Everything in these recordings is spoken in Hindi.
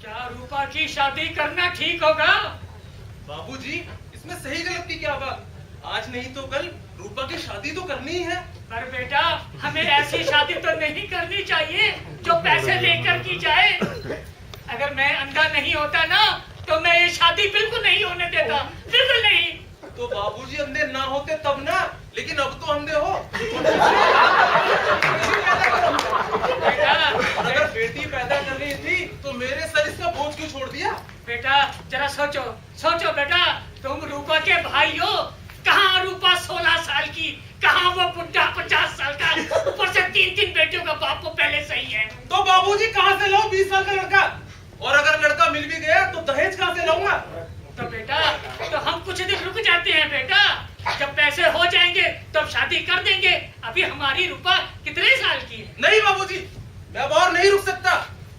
क्या रूपा की शादी करना ठीक होगा? बाबूजी, इसमें सही गलत की क्या बात? आज नहीं तो कल रूपा की शादी तो करनी ही है। पर बेटा, हमें ऐसी शादी तो नहीं करनी चाहिए जो पैसे लेकर की जाए। अगर मैं अंधा नहीं होता ना तो मैं ये शादी बिल्कुल नहीं होने देता, बिल्कुल नहीं। तो बाबूजी अंधे ना होते तब ना, लेकिन अब तो अंधे हो। बेटा, और अगर बेटी पैदा कर रही थी तो मेरे सर इसका बोझ क्यों छोड़ दिया? बेटा जरा सोचो, सोचो बेटा, तुम रूपा के भाई हो। कहाँ रूपा 16 साल की, कहाँ वो बुढ़ा 50 साल का, ऊपर से 3 बेटियों का बाप को पहले सही है। तो बाबूजी कहाँ से लाऊं 20 साल का लड़का? और अगर लड़का मिल भी गया तो दहेज कहाँ से लाऊंगा? तो बेटा, तो हम कुछ दिन रुक जाते हैं बेटा। जब पैसे हो जाएंगे तब शादी कर देंगे। अभी हमारी रूपा कितने साल की है? नहीं बाबूजी, मैं अब और नहीं रुक सकता।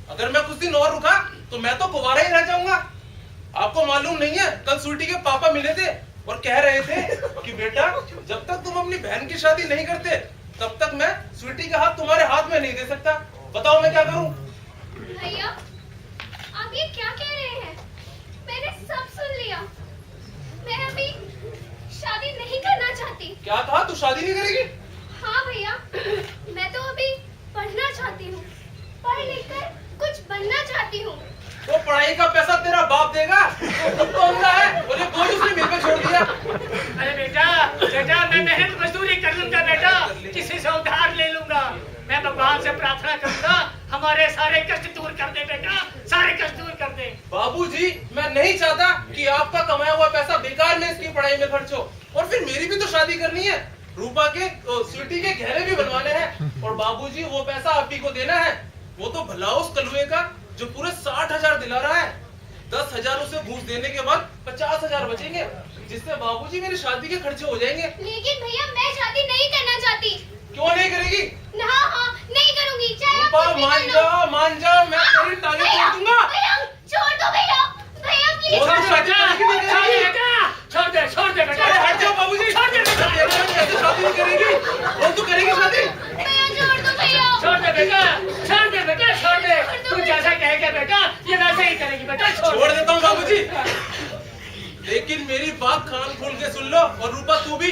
अगर मैं कुछ दिन और रुका तो मैं तो कुंवारा ही रह जाऊंगा। आपको मालूम नहीं है, कल स्वीटी के पापा मिले थे और कह रहे थे कि बेटा, जब तक तुम अपनी बहन की शादी नहीं करते तब तक मैं स्वीटी का हाथ तुम्हारे हाथ में नहीं दे सकता। बताओ मैं क्या करूं? भैया, आप ये क्या कह रहे हैं? मैंने सब सुन लिया। मैं अभी शादी नहीं करना चाहती। क्या कहा? तू शादी नहीं करेगी? हाँ भैया, मैं तो अभी पढ़ना चाहती हूँ, पढ़ लिख कर कुछ बनना चाहती हूँ। तो पढ़ाई का पैसा तेरा बाप देगा? तो अंधा है और ये बोझ उसने मेरे पे छोड़ दिया। अरे बेटा, बेटा मैं मेहनत मजदूरी कर लूंगा बेटा, किसी से उधार ले लूंगा। मैं भगवान से प्रार्थना करूंगा हमारे सारे कष्ट दूर कर दे बेटा, सारे कष्ट दूर कर दे। बाबूजी, मैं नहीं चाहता कि आपका कमाया हुआ पैसा बेकार में इसकी पढ़ाई में खर्च हो। और फिर मेरी भी तो शादी करनी है, रूपा के स्वीटी के गहने भी बनवाने हैं। और बाबूजी, वो पैसा आप ही को देना है। वो तो भला उस कलुए का जो पूरे 60,000 दिला रहा है। 10,000 उसे घूस देने के बाद 50,000 बचेंगे, जिससे बाबूजी मेरी शादी के खर्चे हो जाएंगे। लेकिन भैया, मैं शादी नहीं करना चाहती। क्यों नहीं करेगी? हाँ हाँ, नहीं करूंगी। चाहे आप रूपा, कुछ भी मान कर लो। जाओ, मान जाओ, मैं तेरी टांगें भैया, तोड़ दूंगा। भैया, छोड़ दो भैया, भैया प्लीज। और छोड़ शादी बेटा, करेगी नहीं छोड़ दे करेगी? बेटा, छोड़ दे, छोड़ दे बेटा। अरे हट जाओ बाबूजी, छोड़ दे बेटा। कैसे शादी नहीं करेगी? और तू करेगी शादी? भैया छोड़ दो भैया। छोड़ दे बेटा, छोड़ दे बेटा, छोड़ दे। तू जैसा कहेगा बेटा, ये वैसे ही करेगी बेटा। छोड़ देता हूँ बाबूजी, लेकिन मेरी बात कान खोल के सुन लो। और रूपा तू भी,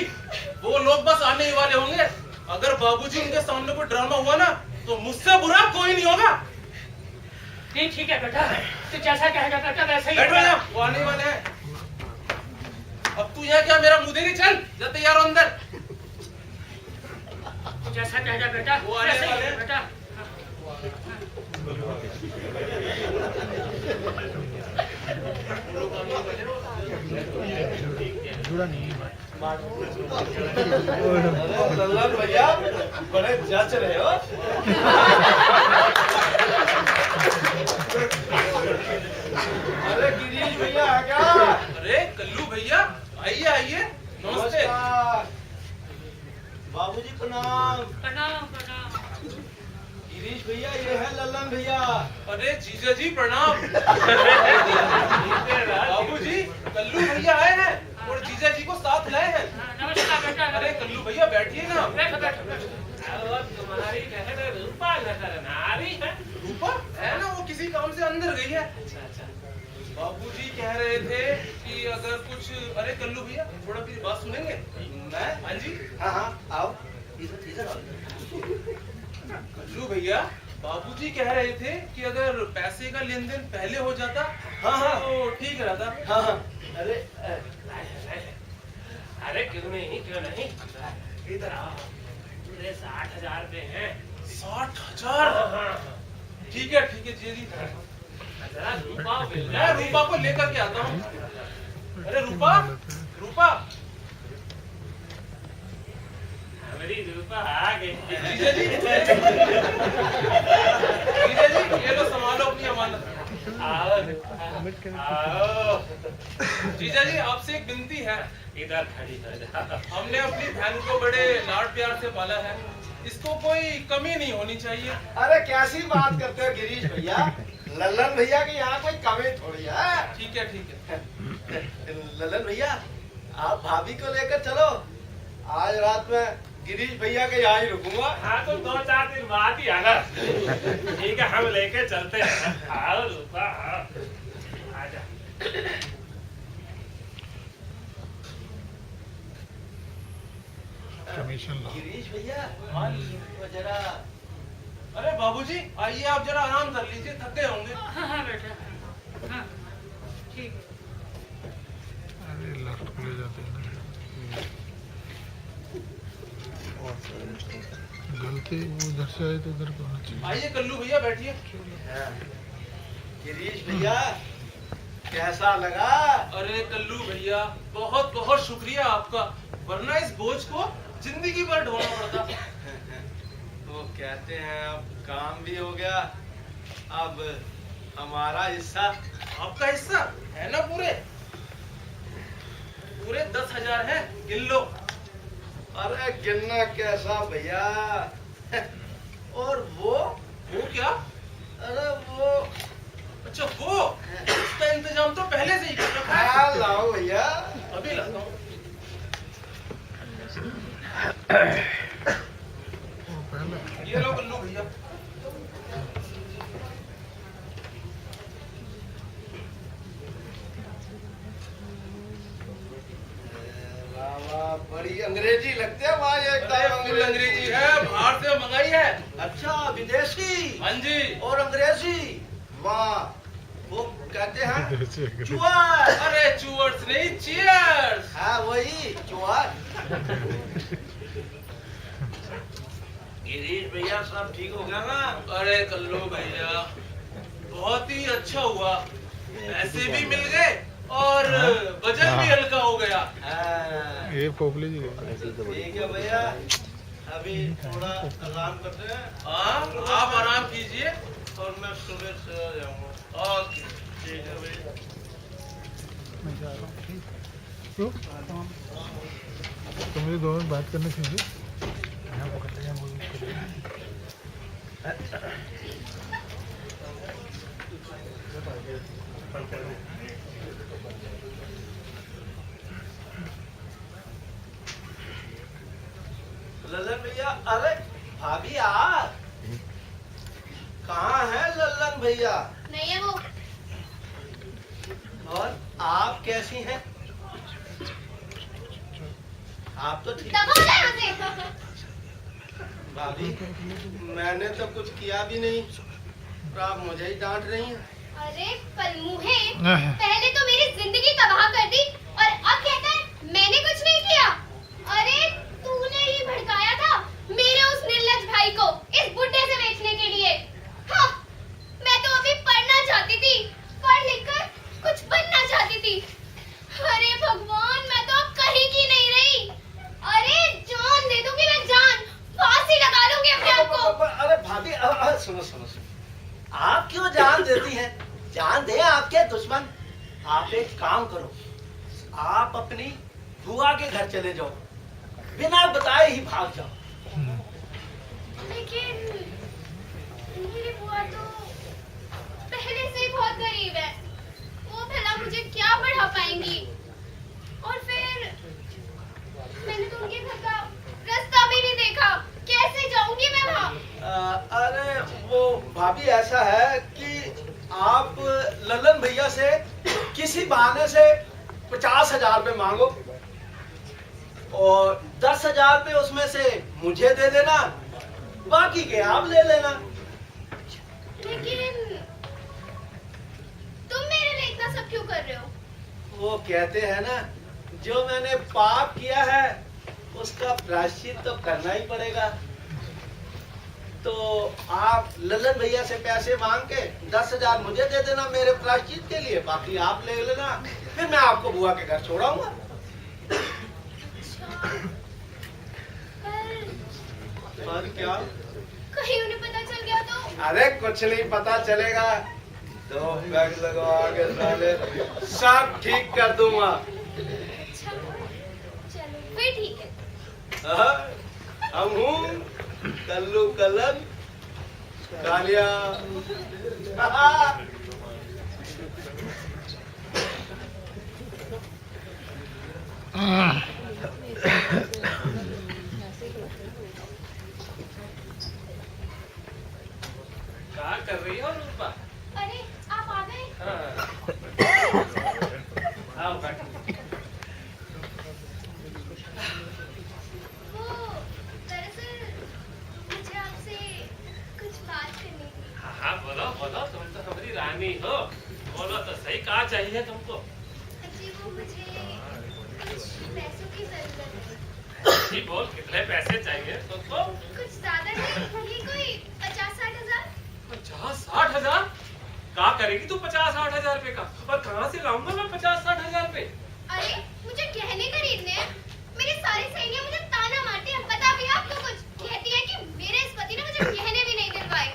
वो लोग बस आने ही वाले होंगे। अगर बाबूजी उनके सामने कोई ड्रामा हुआ ना तो मुझसे बुरा कोई नहीं होगा। नहीं ठीक है बेटा, तू जैसा कहेगा बेटा वैसे ही बैठो होगा। यहाँ, वो आने वाले हैं। अब तू यहाँ क्या मेरा मुंह देगी? चल जा, तैयार हो अंदर। तू जैसा कहेगा बेटा वो आने वैसे ही वाले होगा हैं। बेटा। लल्लन भैया, बड़े जच रहे हो। अरे गिरीश भैया आ गया। अरे कल्लू भैया, आइए आइए, नमस्ते। नमस्कार। बाबूजी प्रणाम। प्रणाम प्रणाम। गिरीश भैया, ये है लल्लन भैया। अरे जीजा जी प्रणाम। बाबूजी, कल्लू भैया आए हैं और जीजा जी को साथ लाए हैं। हाँ, नमस्कार बेटा। अरे कल्लू भैया बैठिए ना। बैठो बैठो बैठो। तुम्हारी बहन रूपा नजर आ रही है। रूपा है ना, वो किसी काम से अंदर गई है। बाबूजी कह रहे थे कि अगर कुछ, अरे कल्लू भैया थोड़ा मेरी बात सुनेंगे? मैं? हाँ जी। हाँ हाँ, आओ। इधर आओ। कल्लू भैया, बाबूजी कह रहे थे कि अगर पैसे का लेन देन पहले हो जाता हाँ हाँ तो ठीक रहता। हाँ हाँ। अरे अरे क्यों नहीं इधर आओ। पूरे 60,000 रुपए हैं। 60,000? ठीक है जी जी। जरा रूपा मिल मैं जाए। रूपा को लेकर के आता हूँ। अरे रूपा, रूपा। हमारी रूपा आ गई। जीजा जी, जीजा जी ये लो संभालो अपनी अमानत। आओ रूपा, आओ। जीजा जी आपसे एक विनती है। इधर खड़ी हो जाओ। हमने अपनी बहन को बड़े लाड प्यार से पाला है, इसको कोई कमी नहीं होनी चाहिए। अरे कैसी बात करते हो गिरीश भैया? लल्लन भैया की यहाँ कोई कमी थोड़ी है। ठीक है। लल्लन भैया, आप भाभी को लेकर चलो। आज रात में गिरीश भैया के यहाँ ही रुकूंगा। हाँ तो 2-4 दिन बाद ही आना। ठीक है, हम लेके चलते हैं। आओ रूपा, आओ। कमीशन लो। गिरीश भैया तो जरा अरे बाबूजी आइए, आप जरा आराम कर लीजिए, थक गए होंगे। हाँ बेटा, हाँ ठीक है। अरे लेफ्ट को ले जाते हैं ना, गलती वो उधर से आए तो उधर को होना चाहिए। आइए कल्लू भैया बैठिए। गिरीश भैया कैसा लगा? अरे कल्लू भैया बहुत बहुत शुक्रिया आपका, वरना इस बोझ को जिंदगी भर ढोना पड़ता। वो कहते हैं अब काम भी हो गया, अब हमारा हिस्सा। आपका हिस्सा है ना? पूरे 10,000 है, गिन लो। अरे गिनना कैसा भैया? और वो क्या? अरे वो अच्छा वो, उसका इंतजाम तो पहले से ही कर रखा है। हाँ, लाओ भैया। अभी लाता हूँ। वो पहले ये लो कल्लू भैया। वाह वाह, बड़ी अंग्रेजी लगते हैं भाई, अरे एकदम फुल अंग्रेजी है, बाहर से मंगाई है। अच्छा, विदेशी हाँ जी। और अंग्रेजी, वाह। वो कहते हैं देसी अंग्रेजी। चुआर। अरे चूअर्स नहीं, चीयर्स। हाँ वही चुआर। गिरीश भैया सब ठीक हो गया ना? अरे कल्लू भैया बहुत ही अच्छा हुआ, पैसे भी मिल गए और वजन भी हल्का हो गया। हाँ, ये पोपली जी ठीक है भैया, अभी थोड़ा आराम करते हैं। हाँ आप आराम कीजिए और मैं सुबह से आ जाऊंगा। ओके। ठीक है भैया। तो मुझे 2 मिनट बात करनी चाहिए। लल्लन भैया, अरे भाभी आप कहाँ हैं? लल्लन भैया नहीं है वो। और आप कैसी हैं? आप तो ठीक। दबा दे यहाँ से। भाभी मैंने तो कुछ किया भी नहीं और आप मुझे ही डांट रही हैं। अरे कलमुहे, पहले तो मेरी जिंदगी तबाह कर दी और अब कहता है मैंने कुछ नहीं किया। अरे तूने ही भड़काया था मेरे उस निर्लज्ज भाई को इस बुड्ढे से बेचने के लिए। हाँ, मैं तो अभी पढ़ना चाहती थी, पढ़ लिखकर कुछ बनना चाहती थी। अरे भगवान, मैं तो अब कहीं की नहीं रही। अरे जान दे दूंगी मैं, जान फांसी लगा लूंगी अपने आप को। अरे भाभी सुनो सुनो सुनो, आप क्यों जान देती हैं? जान दे आपके दुश्मन। आप एक काम करो, आप अपनी बुआ के घर चले जाओ, बिना बताए ही भाग जाओ। लेकिन मेरी बुआ तो पहले से ही बहुत गरीब है, वो भला मुझे क्या पढ़ा पाएंगी? और फिर मैंने तो उनके घर का रास्ता भी नहीं देखा, कैसे जाऊंगी मैं वहाँ? अरे वो भाभी ऐसा है कि आप लल्लन भैया से किसी बहाने से 50,000 रुपए मांगो और 10,000 रुपए उसमें से मुझे दे देना, बाकी के आप ले लेना। लेकिन तुम मेरे लिए इतना सब क्यों कर रहे हो? वो कहते हैं ना, जो मैंने पाप किया है उसका प्रायश्चित तो करना ही पड़ेगा। तो आप लल्लन भैया से पैसे मांग के 10,000 मुझे दे देना मेरे प्रायश्चित के लिए, बाकी आप ले लेना, फिर मैं आपको बुआ के घर छोड़ाऊंगा। पर क्या? कहीं उन्हें पता चल गया तो? अरे कुछ नहीं पता चलेगा, 2 पैग लगवा के साले सब ठीक कर दूंगा। अच्छा, चलो फिर ठीक है। हम हूँ कल्लू कलन कालिया। क्या कर रही हो रूपा? अरे आप आ गए? आओ बैठो। वो नहीं हो, बोलो तो सही, कहाँ चाहिए तुमको? जी वो मुझे कुछ पैसों की जरूरत है। जी बोल, कितने पैसे चाहिए तुमको? कुछ ज्यादा नहीं, ये कोई 50-60 हजार। 50-60 हजार? क्या करेगी तू 50-60 हजार रुपए का? और कहाँ से लाऊंगा मैं 50-60 हजार रुपए? अरे मुझे गहने खरीदने हैं। मेरी सारी सहेलियां मुझे ताना मारती हैं, पता भी आपको कुछ कहती है कि मेरे इस पति ने मुझे गहने भी नहीं दिलवाए।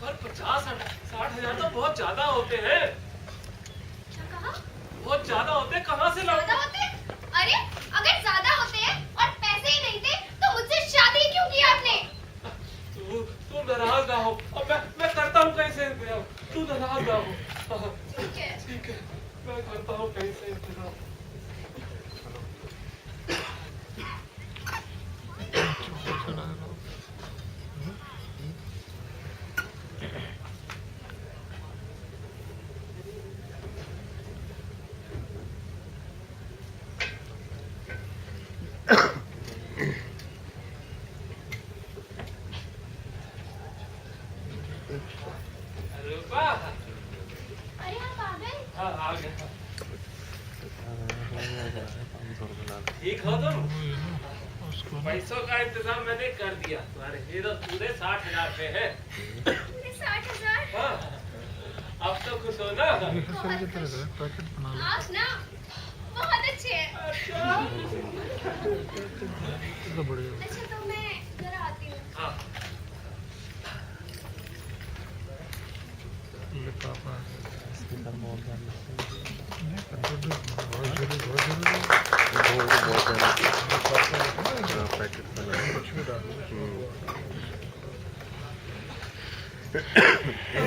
पर 50-60 हजार तो बहुत ज्यादा होते हैं। क्या कहा? बहुत ज्यादा होते हैं, कहाँ से ज्यादा लाऊं? होते? अरे अगर ज्यादा होते हैं और पैसे ही नहीं थे तो मुझसे शादी क्यों की आपने? तू नाराज ना हो, अब मैं करता हूँ कैसे इंतजाम, तू नाराज ना हो। ठीक है। ठीक है, मैं करता हूँ कैसे इंतजाम। रूपा, अरे आप आ गए? हाँ आ गया। ठीक हो तुम? उसको पैसों का इंतजाम मैंने कर दिया, तुम्हारे हीरो पूरे 60 हजार पे है। पूरे 60,000? हाँ, अब तो खुश हो ना? रिहर्सल की तरह है, पैकेट बना लो। आप ना बहुत अच्छे हैं। तो बढ़िया। अच्छा तो मैं घर आती हूँ। हाँ, ले पापा नहीं, कंट्रोल बहुत जरूरी पैकेट बना कुछ भी डालो।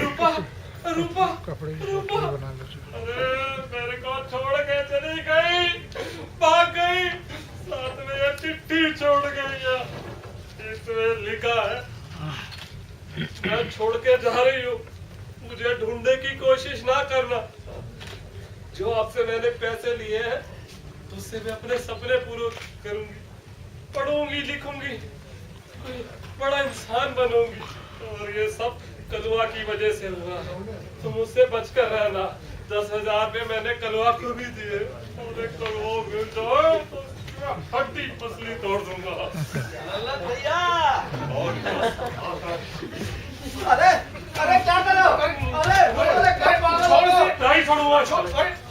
रूपा, रूपा, कपड़े की रूपा। बोतल बना लो। अरे मेरे को छोड़ के चली गई, भाग गई, साथ में ये चिट्ठी छोड़ गई है। इसमें लिखा है, मैं छोड़ के जा रही हूँ, मुझे ढूंढने की कोशिश ना करना। जो आपसे मैंने पैसे लिए हैं, तो उससे मैं अपने सपने पूरे करूंगी, पढ़ूंगी, लिखूंगी, बड़ा इंसान बनूंगी। और ये सब कलुआ की वजह से हुआ। तुम मुझसे बचकर रहना। 10,000 पे मैंने कलुआ को भी दिए। और कलुआ मिल जाए तो हड्डी पसली तोड़ दूंगा। लल्लन भैया, अरे अरे क्या करो? अरे नहीं छोड़ूंगा,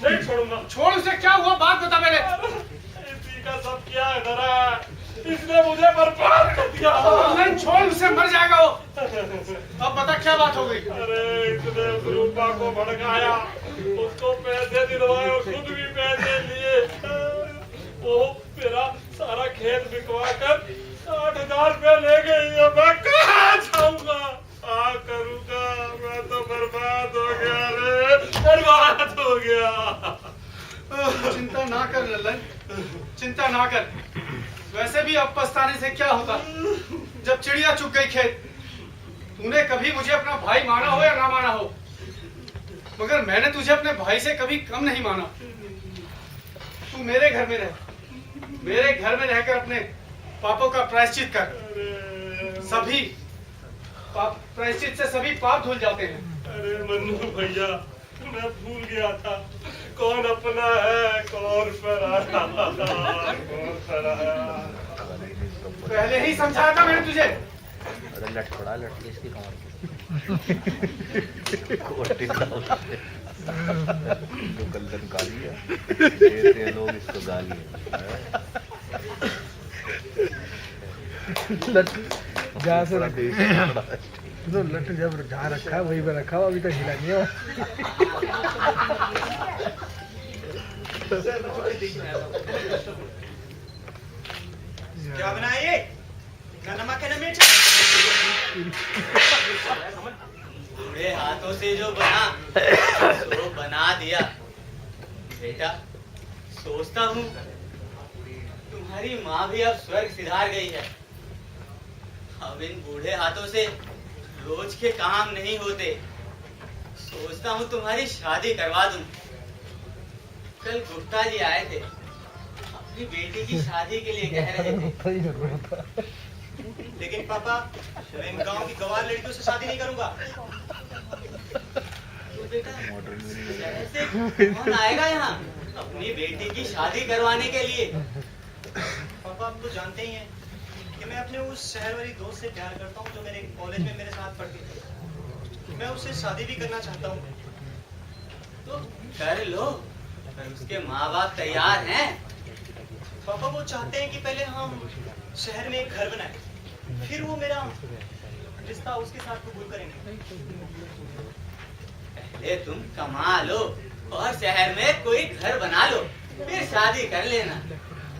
नहीं छोड़ूंगा। छोड़, उसे क्या हुआ? बात बता मेरे। इसी का सब क्या है डरा, इसने मुझे बर्बाद कर दिया। नहीं छोड़, उसे मर जाएगा वो। अब बता क्या बात हो गई? अरे इसने उस रूपा को भड़काया, उसको पैसे दिलवाए और खुद भी पैसे लिए। वो मेरा सारा खेत बिकवा कर 60,000 रुपए ले गई है। मैं कहाँ जाऊंगा, क्या करूंगा? मैं तो बर्बाद हो गया रे, बर्बाद हो गया। चिंता ना कर लल्लन, चिंता ना कर। वैसे भी अब पछताने से क्या होता? जब चिड़िया चुग गई खेत। तूने कभी मुझे अपना भाई माना हो या ना माना हो, मगर मैंने तुझे अपने भाई से कभी कम नहीं माना। तू मेरे घर में रह, मेरे घर में रहकर अपने पापों का प्रायश्चित कर। सभी पाप, प्रायश्चित से सभी पाप धुल जाते हैं। अरे मन्नू भैया, मैं भूल गया था कौन अपना है, कौन पराया, कौन पराया। पहले ही समझाया था मैंने तुझे। अरे लट पड़ा, लट के इसकी कमर पे कोटी डाल दे। जो गल्दन काली है, देते लोग इसको गाली है। लट जहाँ से तो लट जब जहाँ रखा है वहीं पे रखा हुआ, अभी तक हिला नहीं है। क्या बनाए? ना नमक है ना मिर्च। बुरे हाथों से जो बना तो बना दिया। बेटा, सोचता हूँ तुम्हारी माँ भी अब स्वर्ग सिधार गई है। अब इन बूढ़े हाथों से रोज के काम नहीं होते। सोचता हूँ तुम्हारी शादी करवा दूं। कल गुप्ता जी आए थे, अपनी बेटी की शादी के लिए कह रहे थे। लेकिन पापा, मैं इन गांव की गवार लड़कियों से शादी नहीं करूंगा। बेटा मॉडर्न भी नहीं लग रहा है। ऐसे कौन आएगा यहाँ अपनी बेटी की शादी करवाने के लिए? पापा आप तो जानते ही हैं कि मैं अपने उस शहर वाली दोस्त से प्यार करता हूँ जो मेरे कॉलेज में मेरे साथ पढ़ती थी। मैं उससे शादी भी करना चाहता हूँ। तो कर लो, पर उसके माँ बाप तैयार हैं? पापा वो चाहते हैं कि पहले हम शहर में एक घर बनाएं, फिर वो मेरा रिश्ता उसके साथ कबूल करेंगे। पहले तुम कमा लो और शहर में कोई घर बना लो, फिर शादी कर लेना।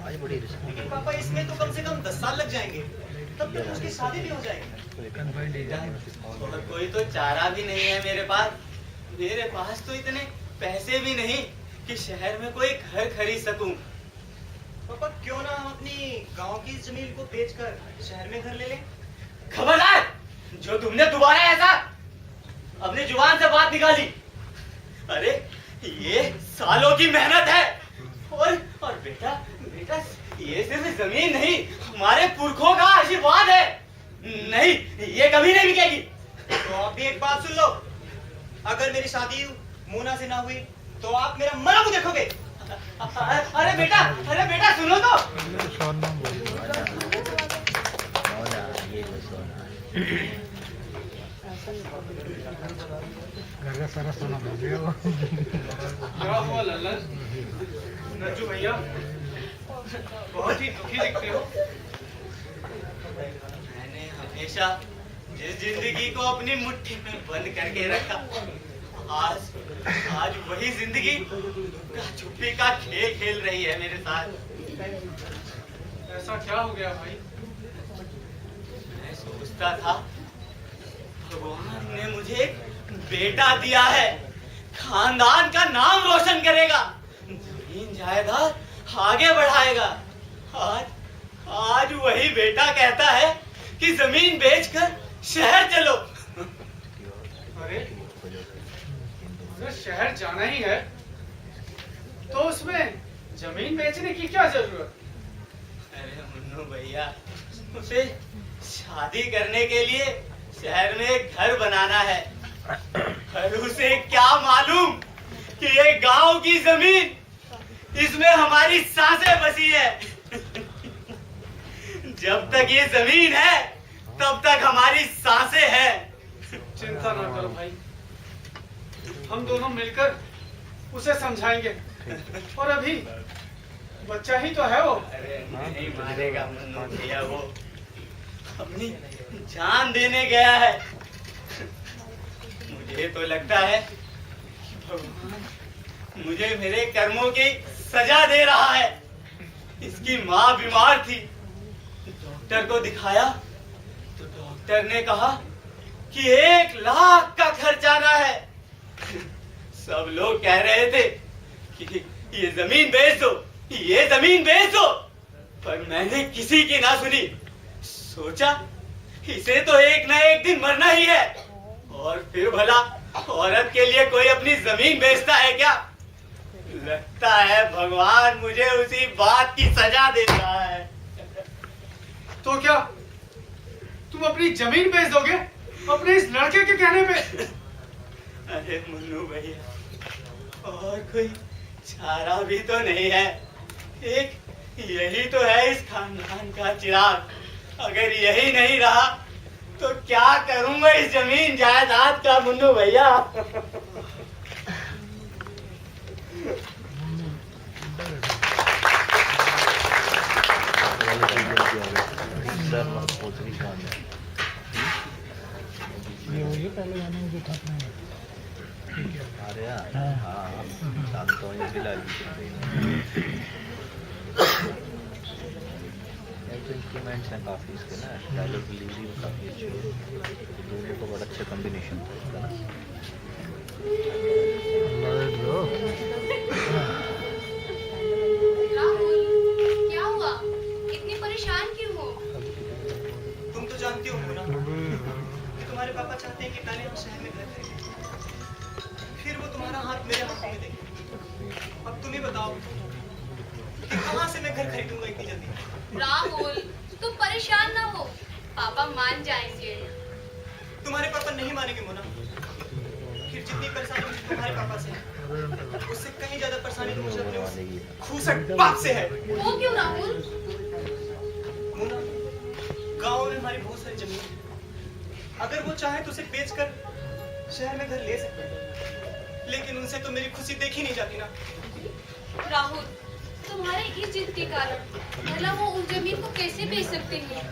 आज बड़ी रिस्क लेकिन पापा इसमें तो कम से कम 10 साल लग जाएंगे, तब तक उसकी शादी भी हो जाएगी। और कोई तो चारा भी नहीं है मेरे पास। मेरे पास तो इतने पैसे भी नहीं कि शहर में कोई घर खरीद सकूं। पापा क्यों ना हम अपनी गांव की जमीन को बेचकर शहर में घर ले लें? खबरदार, जो तुमने दोबारा ऐसा अपनी जुबान से बात निकाली। अरे ये सालों की मेहनत है। और बेटा बेटा ये सिर्फ जमीन नहीं, हमारे पुरखों का आशीर्वाद है। नहीं, ये कभी नहीं बिकेगी। तो आप भी एक बात सुन लो, अगर मेरी शादी मोना से ना हुई तो आप मेरा मरा मुंह देखोगे। अरे बेटा सुनो तो। सोना, ये जो सोना घर का सारा सोना मिल गया वो। क्या हुआ लल्लन? नज्जू भैया बहुत ही दुखी दिखते हो। मैंने हमेशा जिस जिंदगी को अपनी मुट्ठी में बंद करके रखा, आज वही जिंदगी का छुपी का खेल खेल रही है मेरे साथ। ऐसा क्या हो गया भाई? मैं सोचता था भगवान ने मुझे एक बेटा दिया है, खानदान का नाम रोशन करेगा, जमीन जायदाद आगे बढ़ाएगा। आज वही बेटा कहता है कि जमीन बेचकर शहर चलो। अरे अगर शहर जाना ही है तो उसमें जमीन बेचने की क्या जरूरत? अरे मुन्नू भैया, उसे शादी करने के लिए शहर में एक घर बनाना है। पर उसे क्या मालूम कि ये गांव की जमीन, इसमें हमारी सांसें बसी है। जब तक ये जमीन है तब तक हमारी सांसें हैं। चिंता ना करो भाई, हम दोनों मिलकर उसे समझाएंगे। और अभी बच्चा ही तो है वो। अरे नहीं मारेगा मुन्नू भैया, वो अपनी जान देने गया है। मुझे तो लगता है कि भगवान मुझे मेरे कर्मों की सजा दे रहा है। इसकी माँ बीमार थी, डॉक्टर को दिखाया तो डॉक्टर ने कहा कि 1 लाख का खर्च आना है। सब लोग कह रहे थे कि ये जमीन बेच दो, ये जमीन बेच दो, पर मैंने किसी की ना सुनी। सोचा इसे तो एक ना एक दिन मरना ही है, और फिर भला औरत के लिए कोई अपनी जमीन बेचता है क्या? लगता है भगवान मुझे उसी बात की सजा दे रहा है। तो क्या तुम अपनी जमीन बेच दोगे अपने इस लड़के के कहने पे? अरे मुन्नू भैया, और कोई चारा भी तो नहीं है। एक यही तो है इस खानदान का चिराग। अगर यही नहीं रहा तो क्या करूंगा इस जमीन जायदाद का मुन्नू भैया। ये पहले गाने में जो था अपने ठीक है। अरे हाँ, जानता हूँ, ये भी लाल इंस्ट्रूमेंट्स हैं काफ़ी इसके ना, डायलॉग डिलीवरी में काफ़ी अच्छी है। दोनों को बड़ा अच्छा कॉम्बिनेशन था इसका ना। राहुल, क्या हुआ? इतनी परेशान क्यों हो? तुम तो जानती हो मोना कि तुम्हारे पापा चाहते हैं कि पहले हम शहर में घर खरीदें, फिर वो तुम्हारा हाथ मेरे हाथ में देंगे। अब तुम ही बताओ कि कहाँ से मैं घर खरीदूंगा इतनी जल्दी? राहुल, तुम परेशान ना हो, पापा मान जाएंगे। तुम्हारे पापा नहीं मानेंगे मोना। फिर जितनी परेशानी मुझे तुम्हारे पापा से है, उससे कहीं ज्यादा परेशानी तो मुझे अपने उस खूसट बाप से है। वो क्यों राहुल? मोना, गांव में हमारी बहुत सारी जमीन है। अगर वो चाहे तो उसे बेचकर शहर में घर ले सकते हैं, लेकिन उनसे तो मेरी खुशी देखी नहीं जाती ना। राहुल, तुम्हारे इस जिद के कारण भला वो उस जमीन को कैसे बेच सकते हैं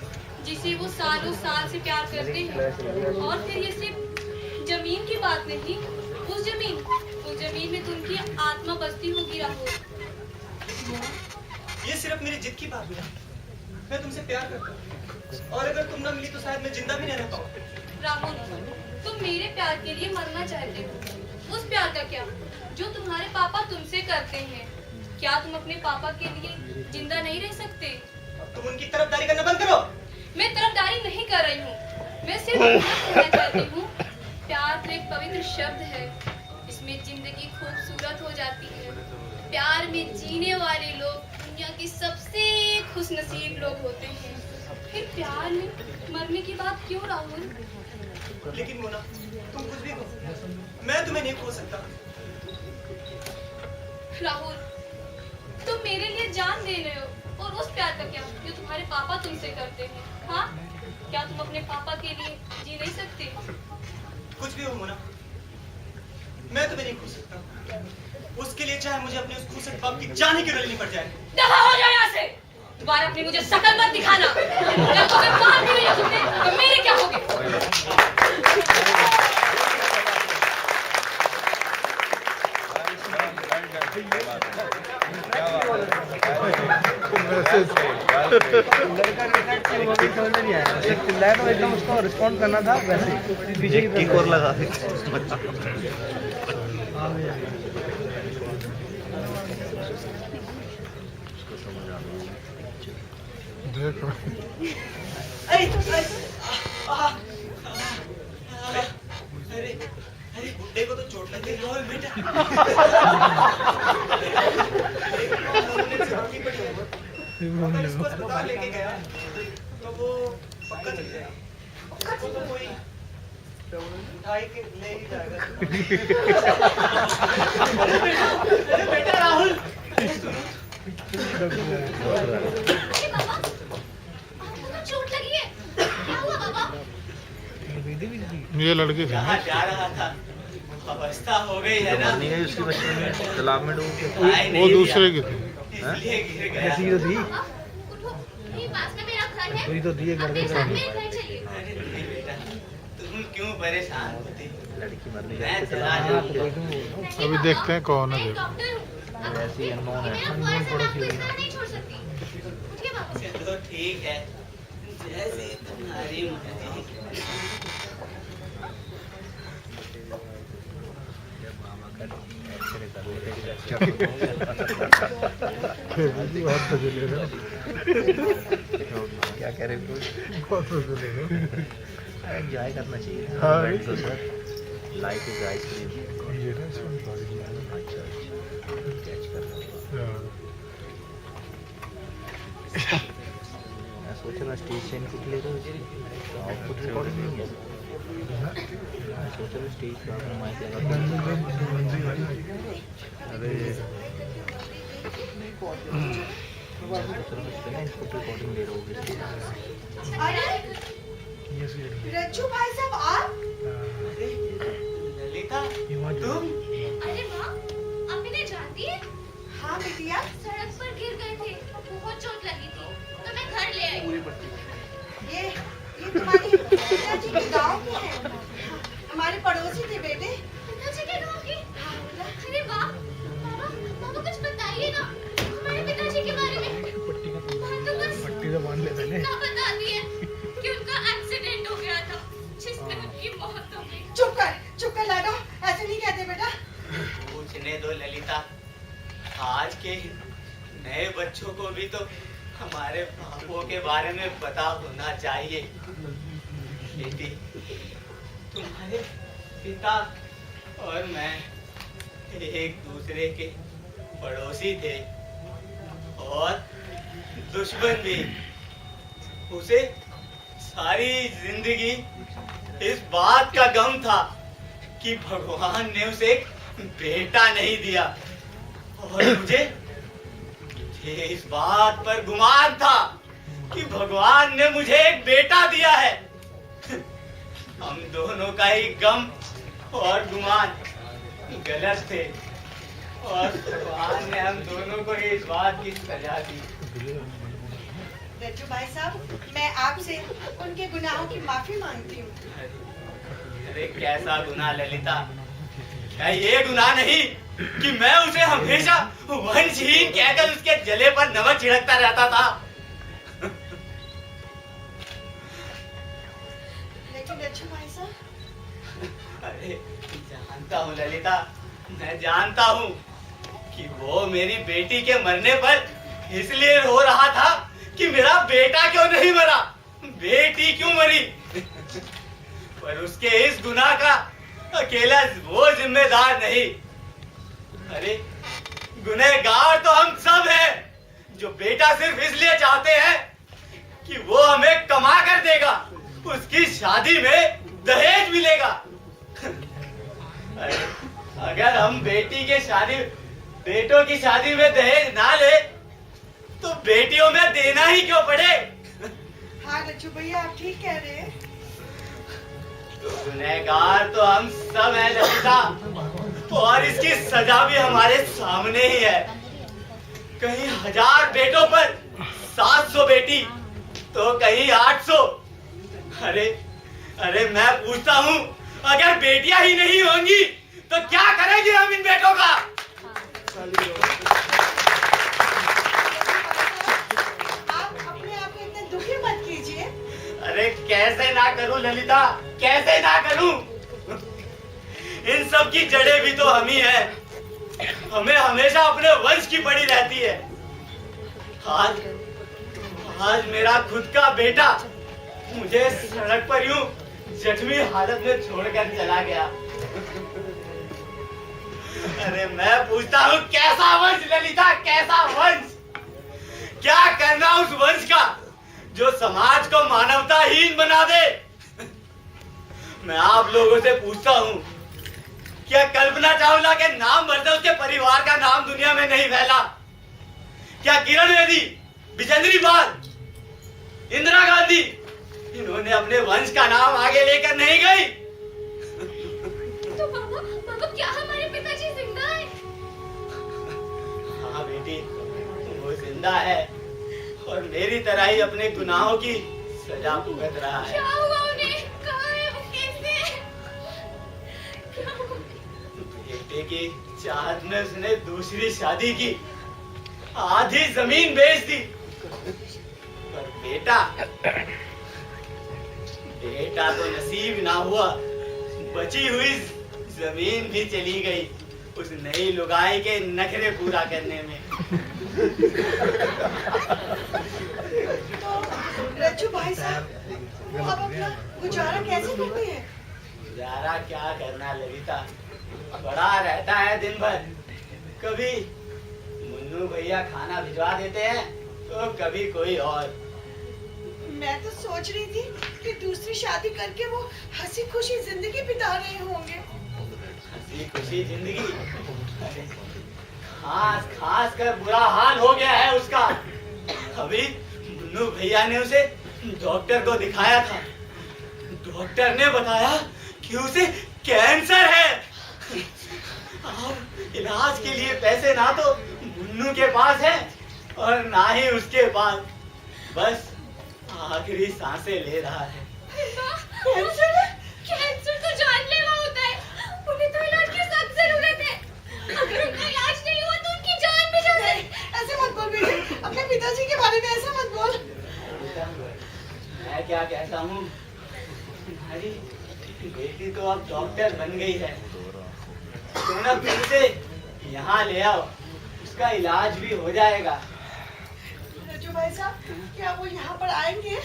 जिसे वो सालों साल से प्यार करते हैं? और फिर ये सिर्फ जमीन की बात नहीं, उस जमीन में तो उनकी आत्मा बसती होगी। राहुल, ये सिर्फ मेरी जिद की बात है। मैं तुमसे प्यार करता हूँ, और अगर तुम न मिली तो शायद मैं जिंदा भी नहीं रह पाऊँ। राहुल, तुम मेरे प्यार के लिए मरना चाहते हो। उस प्यार का क्या जो तुम्हारे पापा तुमसे करते हैं? क्या तुम अपने पापा के लिए जिंदा नहीं रह सकते? तुम उनकी तरफदारी करना बंद करो। मैं तरफदारी नहीं कर रही हूँ, मैं सिर्फ इतना कहना चाहती हूँ, प्यार तो एक पवित्र शब्द है, इसमें जिंदगी खूबसूरत हो जाती है। प्यार में जीने वाले लोग दुनिया के सबसे खुशनसीब लोग होते हैं। फिर प्यार में मरने की बात क्यों राहुल? लेकिन मोना, तुम कुछ भी कहो, मैं तुम्हें नहीं खो सकता। राहुल, तुम मेरे लिए जान दे रहे हो, और उस प्यार का क्या जो तुम्हारे पापा तुमसे करते हैं? हाँ, क्या तुम अपने पापा के लिए जी नहीं सकते? कुछ भी हो मोना, मैं तुम्हें नहीं खो सकता। उसके लिए चाहे मुझे अपने उस खूसट बाप की जान ही क्यों न लेनी पड़ जाए। दफा हो जाओ यहाँ से। दोबारा अपनी मुझे शकल मत दिखाना। जब तुम्हें मार भी लिया तुमने, तो मेरे क्या होगे? समझ नहीं आया, चिल्लाया तो एकदम उसको रिस्पॉन्ड करना था, वैसे पीछे की किक और लगा दी। देखो अरे अरे गुड्डे को तो चोट लग गई। रोल बेटा। अगर इसको अस्पताल लेके गया तो वो पक्का चल जाएगा। वो तो कोई उठाई के ले ही जाएगा। अरे बेटा राहुल, चोट लगी है, क्या हुआ बाबा? ये लड़के कहाँ जा रहा था? अवस्था हो गई है ना। नहीं है उसकी बचपन में तालाब में डूब के। दिखाई नहीं वो दूसरे दिया, के थे, इसलिए गिर गया। ऐसी तो थी, उठो, यही पास में मेरा घर है। वही तो दिए घर अपने के साथ मेरे घर चलिए। अरे नहीं बेटा, तुम क्यों परेशान होती? लड़की मरने मैं जाती चला तालाब में। जाऊंगा। अभी देखते हैं कौन है। मैं डॉक्टर हूँ। ऐसी अनमोल है। मेरा फर्ज है, मैं आपको इस तरह नहीं छोड़ सकती। उठिए बाबा। चलो ठीक है, जैसे तुम्हारी मर्जी। बहुत मजे ले रहे हो, क्या कह रहे हो? बहुत मजे ले रहे हो। एंजॉय करना चाहिए। हाँ। Life is ice cream. ये ना इसमें बड़ी है। अच्छा कैच कर रहा हूँ। हाँ। मैं सोच रहा स्टेज से इनपुट ले रहे हो, आउटपुट रिकॉर्डिंग नहीं है। मैं सोच रहा स्टेज पे आपने माइक लगा। अरे मैं सोच रहा इस पे ना इनपुट रिकॉर्डिंग ले रहे हो। अरे ये सीट रज्जू भाई साहब आप? ललिता, तुम? अरे माँ, आप इन्हें जानती है? हाँ बिटिया, सड़क पर गिर गए थे, बहुत चोट लगी थी, तो मैं घर ले आई। ये तुम्हारी पिताजी के गांव की है, हमारे पड़ोसी थे बेटे। पिताजी के गांव की? अरे वाह, पापा कुछ बताइए ना हमारे पिताजी के बारे में। तो बस पट्टी से बांध लेते हैं। इतना बता दिए कि उनका एक्सीडेंट हो गया था, जिसमें उनकी मौत हो गई। चुप कर लाडो, ऐसे नहीं कहते बेटा। पूछने दो ललिता, आज के नए बच्चों को भी तो हमारे बापों के बारे में पता होना चाहिए। बेटी, तुम्हारे पिता और मैं एक दूसरे के पड़ोसी थे और दुश्मन भी। उसे सारी जिंदगी इस बात का गम था कि भगवान ने उसे एक बेटा नहीं दिया, और मुझे इस बात पर गुमान था कि भगवान ने मुझे एक बेटा दिया है। हम दोनों का ही गम और गुमान गलत थे, और भगवान ने हम दोनों को इस बात की सजा दी। रज्जू भाई साहब, मैं आपसे उनके गुनाहों की माफी मांगती हूँ। अरे कैसा गुनाह ललिता? क्या ये गुनाह नहीं कि मैं उसे हमेशा वंशहीन कहकर उसके जले पर नमक छिड़कता रहता था? लेकिन रज्जू भाई साहब, अरे जानता हूँ ललिता, मैं जानता हूँ कि वो मेरी बेटी के मरने पर इसलिए रो रहा था कि मेरा बेटा क्यों नहीं मरा, बेटी क्यों मरी। पर उसके इस गुनाह का अकेला वो जिम्मेदार नहीं। अरे गुनहगार तो हम सब हैं, जो बेटा सिर्फ इसलिए चाहते हैं कि वो हमें कमा कर देगा, उसकी शादी में दहेज मिलेगा। अगर हम बेटों की शादी में दहेज ना ले तो बेटियों में देना ही क्यों पड़े? हाँ रज्जू भैया, आप ठीक कह रहे हैं। तो गुनहगार तो हम सब हैं ललिता, और इसकी सजा भी हमारे सामने ही है। कहीं 1000 बेटों पर 700 बेटी, तो कहीं 800। अरे मैं पूछता हूँ, अगर बेटियां ही नहीं होंगी तो क्या करेंगे हम इन बेटों का? आप अपने आप को इतने दुखी मत कीजिए। अरे कैसे ना करूं ललिता, कैसे ना करूं? इन सब की जड़ें भी तो हम ही हैं। हमें हमेशा अपने वंश की पड़ी रहती है। आज मेरा खुद का बेटा मुझे सड़क पर यूं जख्मी हालत में छोड़कर चला गया। अरे मैं पूछता हूँ, कैसा वंश ललिता, कैसा वंश? क्या करना उस वंश का जो समाज को मानवताहीन बना दे? मैं आप लोगों से पूछता हूँ, क्या कल्पना चावला के नाम भरते उसके परिवार का नाम दुनिया में नहीं फैला? क्या किरण बेदी, बिजेंद्री पाल, इंदिरा गांधी, इन्होंने अपने वंश का नाम आगे लेकर नहीं गई? तो पापा क्या हमारे पिताजी जिंदा है? हाँ बेटी, वो जिंदा है, और मेरी तरह ही अपने गुनाहों की सजा भुगत रहा है। क्या हुआ उन्हें? कहाँ है वो? कैसे? क्या हुआ? बेटे की चाहत में उसने दूसरी शादी की, आधी जमीन बेच दी, पर बेटा तो नसीब ना हुआ। बची हुई जमीन भी चली गई उस नई लुगाई के नखरे पूरा करने में। तो रज्जू भाई साहब, वो अब अपना गुजारा कैसे करते हैं? गुजारा क्या करना ललिता, बड़ा रहता है दिन भर। कभी मुन्नू भैया खाना भिजवा देते हैं, तो कभी कोई और। मैं तो सोच रही थी कि दूसरी शादी करके वो हंसी खुशी जिंदगी बिता रहे होंगे। हंसी खुशी जिंदगी? खास कर बुरा हाल हो गया है उसका। अभी मुन्नू भैया ने उसे डॉक्टर को दिखाया था। डॉक्टर ने बताया कि उसे कैंसर है। अब इलाज के लिए पैसे ना तो मुन्नू के पास है और ना ही उसके पास, बस आखिरी सांसें ले रहा है। कैंसर तो जानलेवा होता है, उन्हें तो इलाज की सख्त जरूरत है। अगर उनका इलाज नहीं हुआ तो उनकी जान भी जा सकती। ऐसे मत बोल बेटे, अपने पिताजी के बारे में ऐसा मत बोल। मैं क्या कहता हूँ, तुम्हारी बेटी तो अब डॉक्टर बन गई है, तुम ना फिर से यहाँ ले आओ, उसका इलाज भी हो जाएगा। रज्जू भाई साहब, क्या वो यहाँ पर आएंगे?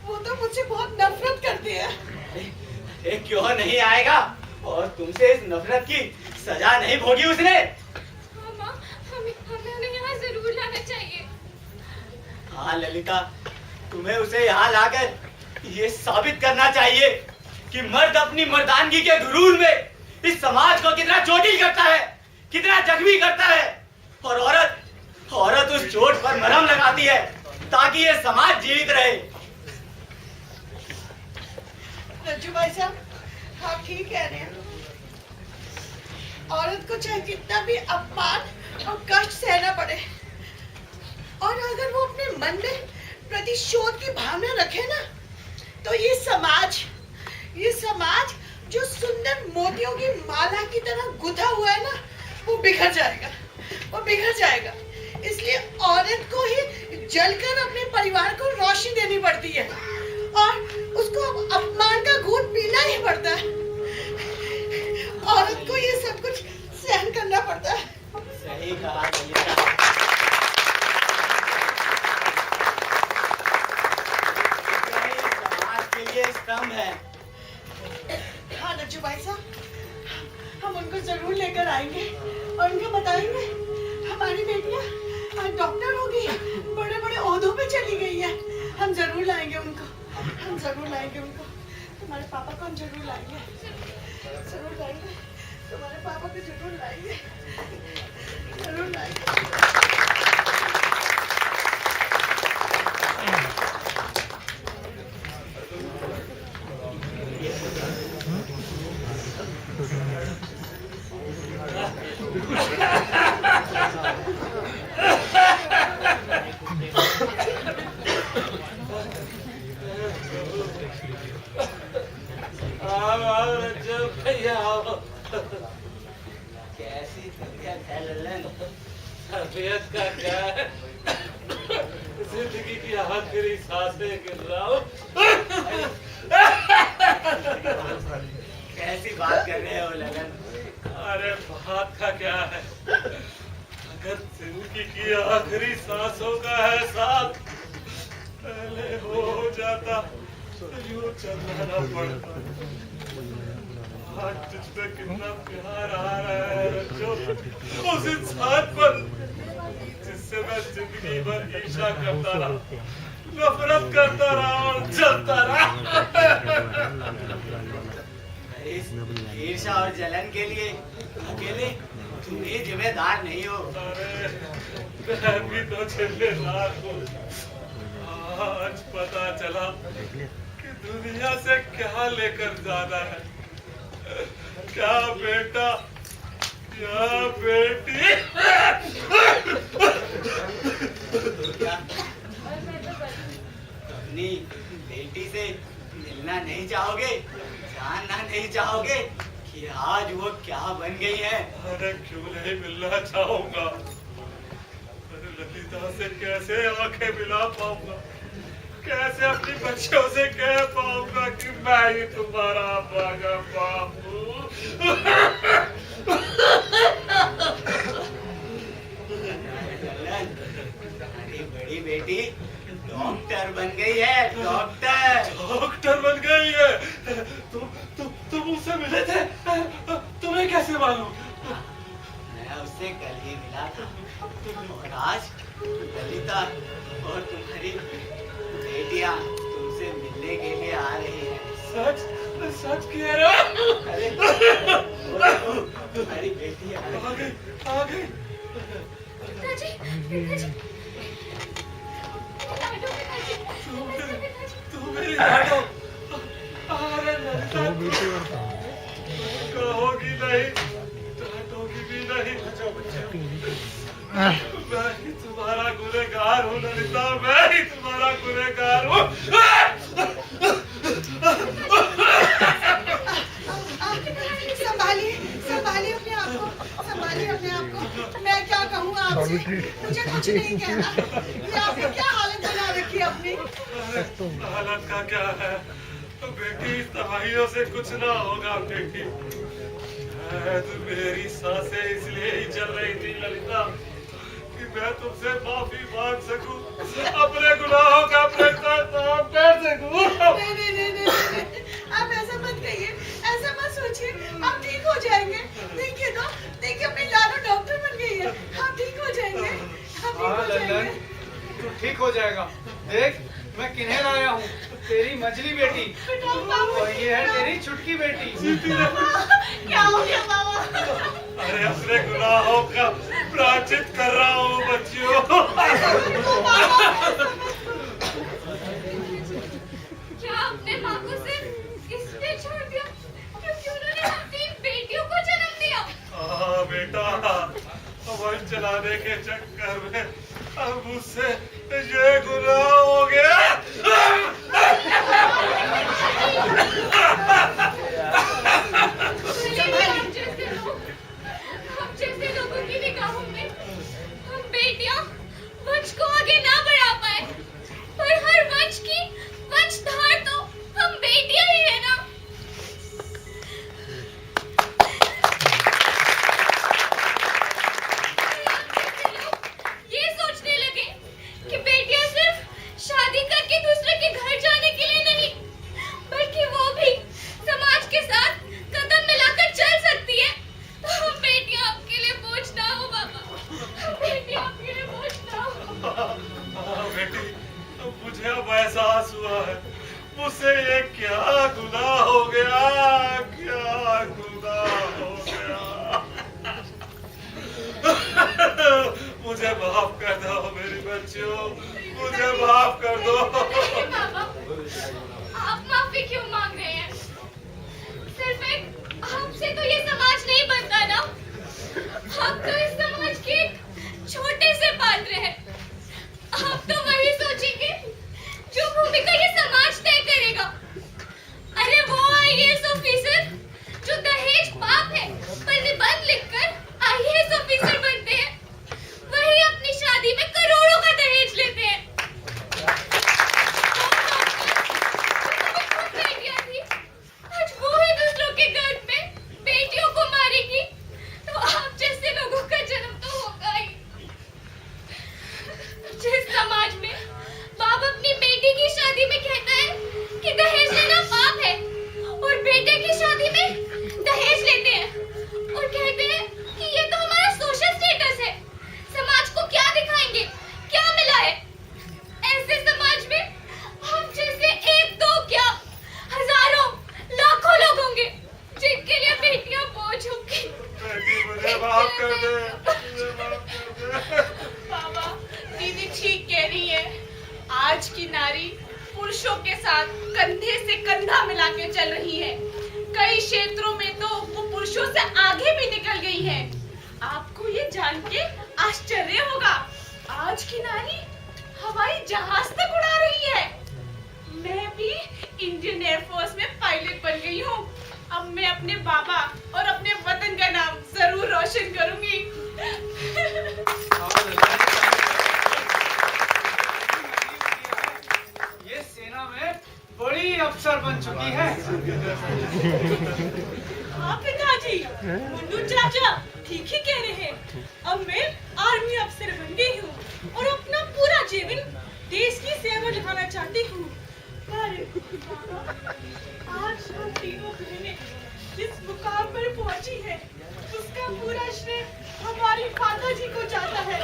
वो तो मुझसे बहुत नफरत करते हैं। अरे क्यों नहीं आएगा, और तुमसे इस नफरत की सजा नहीं भोगी उसने? मामा, हमें उन्हें यहाँ जरूर लाना चाहिए। हाँ ललिता, तुम्हें उसे यहाँ लाकर ये साबित करना चाहिए कि मर्द अपनी मर्दानगी के गुरूर में इस समाज को कितना चोटिल करता है, कितना जख्मी करता है। और औरत उस चोट पर मरहम लगाती है ताकि ये समाज जीवित रहे। रज्जू भाई साहब, आप ठीक कह रहे हैं। औरत को चाहे कितना भी अपमान और कष्ट सहना पड़े, और अगर वो अपने मन में प्रतिशोध की भावना रखे ना, तो ये समाज जो सुंदर मोतियों की माला की तरह गुथा हुआ है ना, वो बिखर जाएगा। इसलिए औरत को ही जलकर अपने परिवार को रोशनी देनी पड़ती है, और उसको अपमान का घूंट पीना ही पड़ता है। औरत को ये सब कुछ सहन करना पड़ता है। सही कहा ललिता। समाज के लिए स्तंभ है। हाँ रज्जू भाई साहब, हम उनको जरूर लेकर आएंगे और उनको बताएंगे हमारी बेटियां आज डॉक्टर हो गई, बड़े-बड़े ओहदों पे चली गई है। हम जरूर लाएंगे उनको। तुम्हारे पापा को हम जरूर लाएंगे। तुम्हारे पापा को जरूर लाएंगे। कैसी तबीयत है ललन? तबीयत का क्या है, जिंदगी की आखिरी सांसें गिन रहा हूँ। कैसी बात कर रहे हो ललन? अरे बात का क्या है, अगर जिंदगी की आखिरी सांसों का एहसास पहले हो जाता तो यूं चलना न पड़ता। आज तुझ पे कितना प्यार आ रहा है जो उस इंसान पर जिससे मैं जिंदगी भर ईर्ष्या करता रहा, नफरत करता रहा और जलता रहा। ईर्ष्या और जलन के लिए अकेले तुम ही जिम्मेदार नहीं हो। अरे मैं भी तो जिम्मेदार हूँ। आज पता चला कि दुनिया से क्या लेकर जाना है, क्या बेटा क्या बेटी। अपनी बेटी से मिलना नहीं चाहोगे, जानना नहीं चाहोगे कि आज वो क्या बन गई है? अरे क्यों नहीं मिलना चाहूंगा, अरे ललिता से कैसे आंखें मिला पाऊंगा, कैसे अपनी बच्चों से कह पाऊंगा कि मैं ही तुम्हारा भागा बाप हूँ। तुम्हारी बड़ी बेटी डॉक्टर बन गई है। डॉक्टर बन गई है। तुम उससे मिले थे, तुम्हें कैसे मालूम? मैं उससे कल ही मिला था, और आज ललिता और तुम्हारी बेटियां तुमसे मिलने के लिए आ रही हैं। सच कह रहा? अरे तुम्हारी बेटी आ गई। तू मेरी लाडो। अरे ललिता कहोगी नहीं, डांटोगी भी नहीं। मैं ही तुम्हारा गुनहगार हूँ ललिता, मैं ही तुम्हारा गुनहगार हूँ। संभालिए अपने आप को। मैं क्या कहूँ आपसे, मुझे कुछ नहीं कहना। ये आपने क्या हालत बना रखी है अपनी? हालत का क्या है, तो बेटी दवाइयों से कुछ ना होगा बेटी। तो मेरी सांसें इसलिए ही चल रही थी ललिता कि मैं तुमसे माफी मांग सकूं, अपने गुनाहों का पछतावा कर सकूं। नहीं, आप ऐसा मत कहिए, ऐसा मत सोचिए। आप ठीक हो जाएंगे। देखिए अपनी लाडो डॉक्टर बन गई है। आप ठीक हो जाएंगे। हाँ ललन, तू ठीक हो जाएगा। देख मैं किन्हें लाया हूँ। तेरी मझली बेटी और ये है तेरी छुटकी बेटी। क्या हो गया बाबा? अरे अपने गुनाहों का प्रायश्चित कर रहा हूँ बच्चियों। क्या अपने माँ को सिर्फ इसलिए छोड़ दिया क्योंकि उन्होंने अपनी बेटियों को जन्म दिया? हाँ बेटा, वन चलाने के चक्कर में अब मुझसे ये गुनाह हो गया। हम जैसे लोगों की निगाहों में हम बेटियां वंश को आगे ना बढ़ा पाए, पर हर वंश की वंशधार तो हम बेटियां ही है ना। ये सोचने लगे कि बेटियां सिर्फ शादी करके दूसरे के घर जाने के लिए नहीं, बल्कि वो भी समाज के साथ कदम मिलाकर चल सकती है, तो हम बेटियां आपके लिए बोझ ना हो बाबा, बेटियां आपके लिए बोझ ना हो। बेटी, मुझे अब एहसास हुआ है मुझसे ये क्या गुनाह हो गया, क्या गुनाह हो गया। मुझे माफ कर दो मेरी बच्चियों, मुझे माफ कर दो। नहीं बाबा, आप माफी क्यों मांग रहे हैं? सिर्फ एक आपसे तो ये समाज नहीं बनता ना। आप तो इस समाज के एक छोटे से पात्र हैं। आप तो वही सोचेंगे जो भूमिका ये समाज तय करेगा। अरे वो आईएएस ऑफिसर जो दहेज पाप है पर निबंध लिखकर आईएएस ऑफिसर बनते हैं, वही अपनी शादी में करोड़ों का दहेज लेते हैं। बेटियां थी, आज वो ही दूसरों के गर्भ में बेटियों को मारेगी, तो आप जैसे लोगों का जन्म तो होगा ही। जिस समाज में बाप अपनी बेटी की शादी में कहता है कि दहेज लेना पाप है, और बेटे की शादी में दहेज लेते हैं और कहते हैं कि ये तो हमारा सोशल स्टेटस है, समाज को क्या दिखाएंगे, क्या मिला है। ऐसे समाज में हम जैसे एक दो क्या हजारों लाखों लोग होंगे जिनके लिए बेटियां बोझ होंगी। बेटी मुझे माफ कर दे, मुझे माफ कर दे। बाबा, दीदी ठीक कह रही है। आज की नारी पुरुषों के साथ कंधे से कंधा मिला के चल रही है। कई क्षेत्रों में तो वो पुरुषों से आगे भी निकल गई है। आपको ये जान के आश्चर्य होगा, आज की नारी हवाई जहाज तक उड़ा रही है। मैं भी इंडियन एयरफोर्स में पायलट बन गई हूँ। अब मैं अपने बाबा और अपने वतन का नाम जरूर रोशन करूंगी। ये सेना में बड़ी अफसर बन चुकी है। हाँ पिताजी, मुंडू चाचा ठीक ही कह रहे हैं। अब मैं आर्मी अफसर बन गई हूँ और अपना पूरा जीवन देश की सेवा दिखाना चाहती हूँ। पर आज हम तीनों बहनें जिस मुकाम पर पहुंची है, उसका पूरा श्रेय हमारी माता जी को जाता है,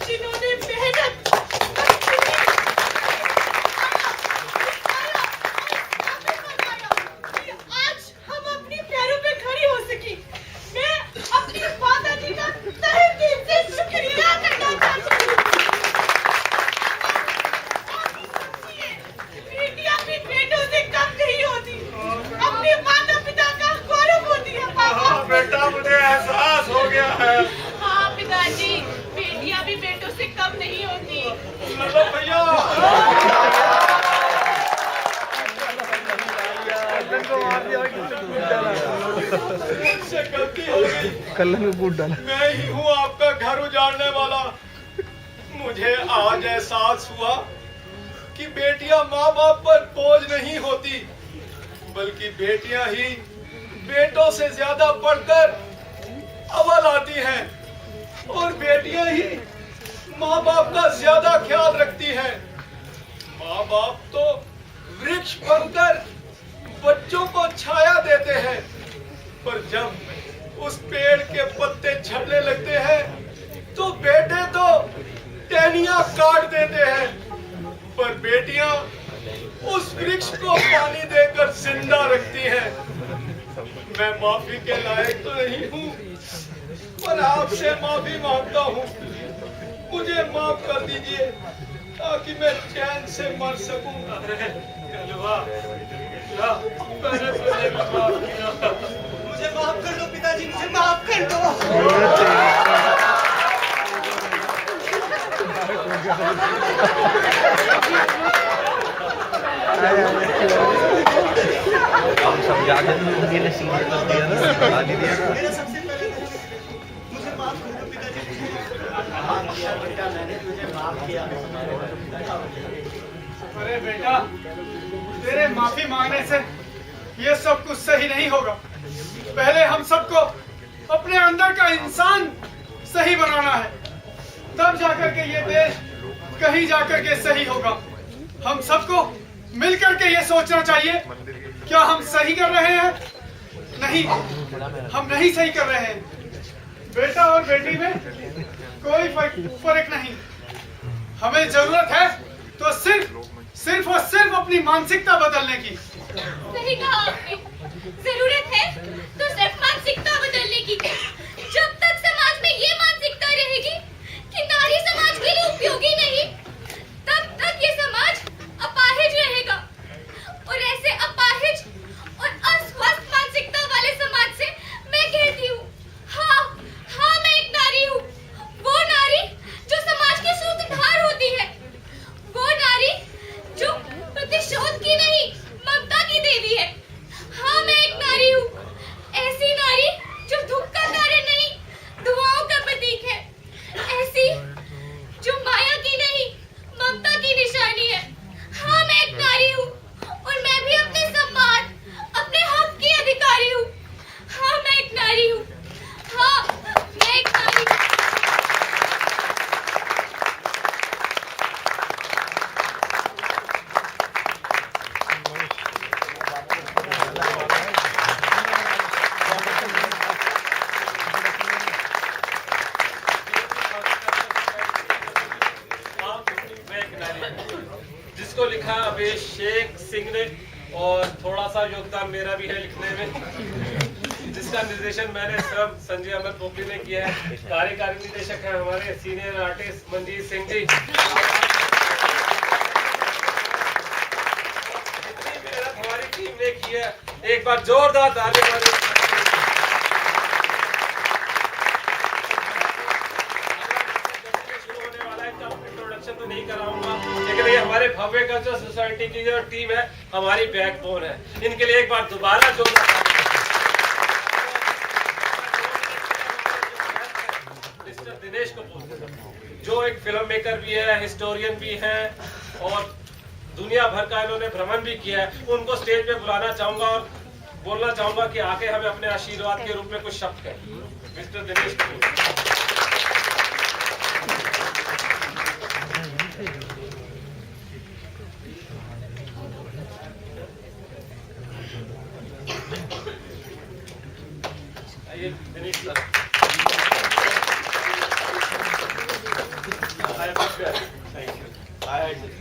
जिन्होंने मेहनत आज हम अपने पैरों पे खड़ी हो सकी। मैं अपनी माता जी का तहे दिल से शुक्रिया करना चाहती हूँ। बेटियां भी बेटों से कम नहीं होती, अपने माता पिता का गौरव होती है। हाँ बेटा, मुझे एहसास हो गया है। हाँ पिताजी, बेटियां भी बेटों से कम नहीं होती। चलो भैया, मुझसे गलती हो गई, कल्लन में कूद डाला। मैं ही हूँ आपका घर उजाड़ने वाला। मुझे आज एहसास हुआ कि बेटियां माँ बाप पर बोझ नहीं होती, बल्कि बेटियां ही बेटों से ज्यादा पढ़कर अव्वल आती हैं, और बेटियां ही माँ बाप का ज्यादा ख्याल रखती हैं। माँ बाप तो वृक्ष बनकर बच्चों को छाया देते हैं, पर जब उस पेड़ के पत्ते झड़ने लगते हैं तो बेटे तो टहनियां काट देते हैं, पर बेटियां उस वृक्ष को पानी देकर जिंदा रखती हैं। मैं माफी के लायक तो नहीं हूँ, पर आपसे माफी मांगता हूँ। मुझे माफ कर दीजिए ताकि मैं चैन से मर सकूं। मुझे माफ कर दो पिताजी, मुझे माफ कर दो। हम समझा देंगे, ने सीधे कर दिया ना, गाली दिया ना। मेरा सबसे पहले मुझे माफ कर दो पिताजी। हाँ किया बेटा, मैंने तुझे माफ किया। अरे बेटा, तेरे माफी मांगने से ये सब कुछ सही नहीं होगा। पहले हम सबको अपने अंदर का इंसान सही बनाना है, तब जाकर के ये देश कहीं जाकर के सही होगा। हम सबको मिलकर के ये सोचना चाहिए, क्या हम सही कर रहे हैं? नहीं, हम नहीं सही कर रहे हैं। बेटा और बेटी में कोई फर्क नहीं। हमें जरूरत है तो सिर्फ और सिर्फ अपनी मानसिकता बदलने की। सही कहा आपने, जरूरत है तो सिर्फ मानसिकता बदलने की। जब तक समाज में ये मानसिकता रहेगी कि नारी समाज के लिए उपयोगी नहीं, तब तक ये समाज अपाहिज रहेगा। और ऐसे अपाहिज और अस्वस्थ मानसिकता वाले समाज से मैं कहती हूँ, हाँ मैं एक नारी हूँ। वो नारी जो समाज की सूत्रधार होती है, वो नारी जो प्रतिशोध की नहीं ममता की देवी है। हाँ मैं एक नारी हूँ, ऐसी नारी जो दुख का कारण नहीं दुआओं का प्रतीक है, ऐसी जो माया की नहीं ममता की निशानी है। हाँ मैं एक नारी हूँ और मैं भी अपने सम्मान, अपने हक की अधिकारी हूँ। हाँ मैं एक नारी हूँ, हाँ मैं एक नारी हूँ। जिसको लिखा अभिषेक सिंह ने, और थोड़ा सा योगदान मेरा भी है लिखने में, जिसका निर्देशन मैंने सब संजय अमर पोखरी ने किया है। कार्यकारी निदेशक है हमारे सीनियर आर्टिस्ट मनजीत सिंह जी। इतनी मेहनत हमारी टीम ने की है, एक बार जोरदार ताली मारिए। तो नहीं कराऊंगा, लेकिन ये हमारे भव्य कल्चर सोसाइटी की जो टीम है, हमारी बैकबोन है। इनके लिए एक बार दोबारा जोरदार मिस्टर दिनेश कपूर, जो एक फिल्म मेकर भी है, हिस्टोरियन भी है और दुनिया भर का इन्होंने भ्रमण भी किया है। उनको स्टेज पे बुलाना चाहूंगा और बोलना चाहूंगा कि आके हमें अपने आशीर्वाद के रूप में कुछ शब्द कहें। Mister Dinesh Kapoor.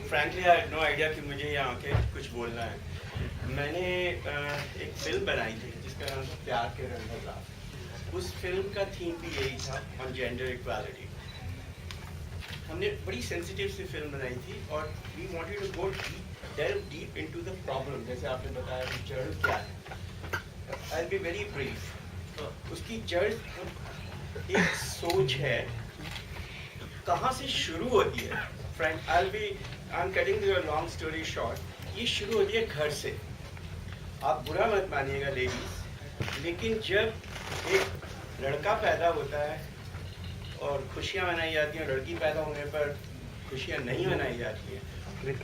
Frankly I had no idea कि मुझे यहाँ आके कुछ बोलना है। मैंने एक फिल्म बनाई थी जिसका नाम था प्यार के रंग। उस फिल्म का थीम भी यही था, ऑन जेंडर इक्वालिटी। हमने बड़ी सेंसिटिव सी फिल्म बनाई थी और we wanted to go delve deep into the problem, जैसे आपने बताया कि जड़ क्या है। I'll be very brief। उसकी जड़ एक सोच है, कहाँ से शुरू होती है। Friend I'm cutting your long story short। ये शुरू होती है घर से। आप बुरा मत मानिएगा लेडीज, लेकिन जब एक लड़का पैदा होता है और खुशियाँ मनाई जाती हैं, लड़की पैदा होने पर खुशियाँ नहीं मनाई जाती हैं,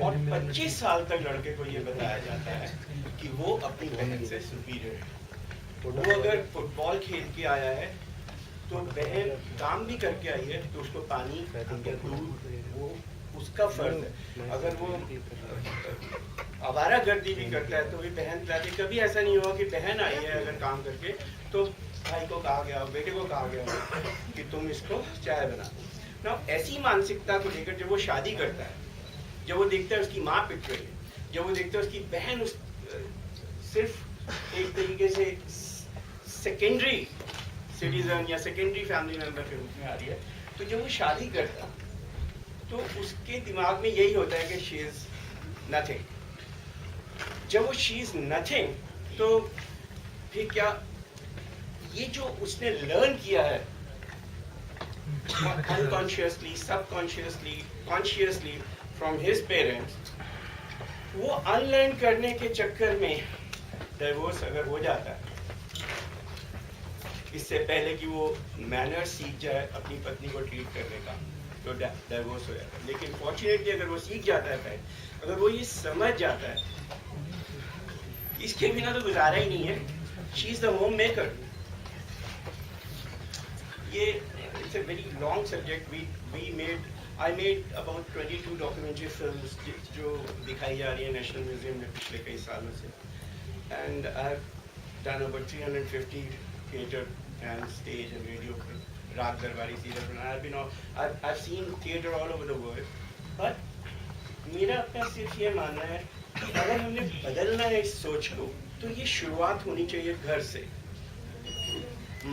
और 25 साल तक लड़के को ये बताया जाता है कि वो अपनी बहन से सुपीरियर है। वो अगर फुटबॉल खेल के आया है तो बहन काम भी करके आई है तो उसको पानी या दूध वो उसका फर्ज है। अगर वो आवारागर्दी भी करता है तो भी बहन पिलाती। कभी ऐसा नहीं हुआ कि बहन आई है अगर काम करके तो भाई को कहा गया, बेटे को कहा गया कि तुम इसको चाय बना दो ना। ऐसी मानसिकता को लेकर जब वो शादी करता है, जब वो देखता है उसकी माँ पिट रही है, जब वो देखता है उसकी बहन सिर्फ एक तरीके से सेकेंडरी सिटीजन या सेकेंडरी फैमिली मेंबर के रूप में आ रही है, तो जब वो शादी करता तो उसके दिमाग में यही होता है कि शी इज नथिंग। जब वो शी इज नथिंग तो फिर क्या ये जो उसने लर्न किया है unconsciously, subconsciously, consciously from his parents, वो अनलर्न करने के चक्कर में डिवोर्स अगर हो जाता है, इससे पहले कि वो मैनर सीख जाए अपनी पत्नी को ट्रीट करने का, तो डिवोर्स हो जाता है। लेकिन फॉर्चुनेटली अगर वो सीख जाता है पहले, अगर वो ये समझ जाता है इसके बिना तो गुजारा ही नहीं है, she is the home maker. ये it's a very long subject. I made about 22 documentary films जो दिखाई जा रही है नेशनल म्यूजियम में पिछले कई सालों से, and I've done about 350 theatre and stage and radio राग दरबारी serial. I've seen theatre all over the world, but मेरा अपना सिर्फ ये मानना है कि अगर हमने बदलना है इस सोच को तो ये शुरुआत होनी चाहिए घर से,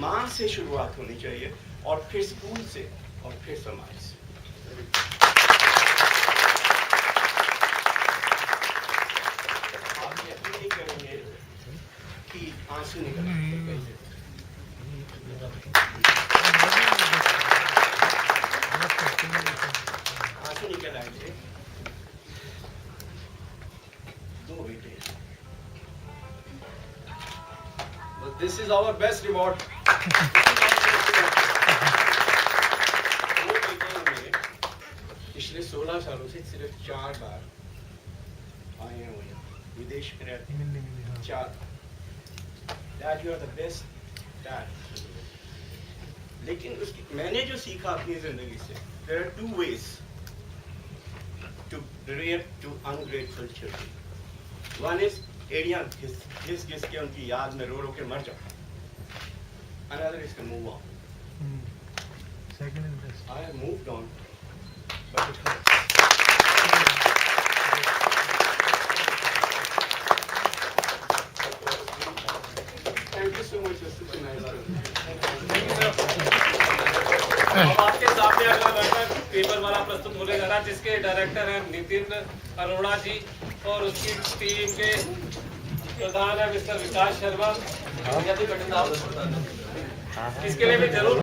माँ से शुरुआत होनी चाहिए, और फिर स्कूल से, और फिर समाज से। आप यकीन नहीं करेंगे कि आंसू निकल आएंगे। दो बेटे। This is our best reward. पिछले 16 सालों से सिर्फ 4 बार आए हैं, वो विदेश में रहते हैं 4। Dad, you are the best dad. लेकिन मैंने जो सीखा अपनी जिंदगी से, there are 2 ways to react to ungrateful children. One is एड़ियाँ घिस के उनकी याद में रो रो के मर जाओ। Another is to move on. Second and best. I have moved on, but it hurts. Thank you so much. It's super nice. अब आपके सामने अगला नाटक पेपर वाला प्रस्तुत होने जा रहा है, जिसके डायरेक्टर हैं नितिन अरोड़ा जी और उसकी टीम के प्रधान है मिस्टर विकास शर्मा। इसके लिए भी जरूर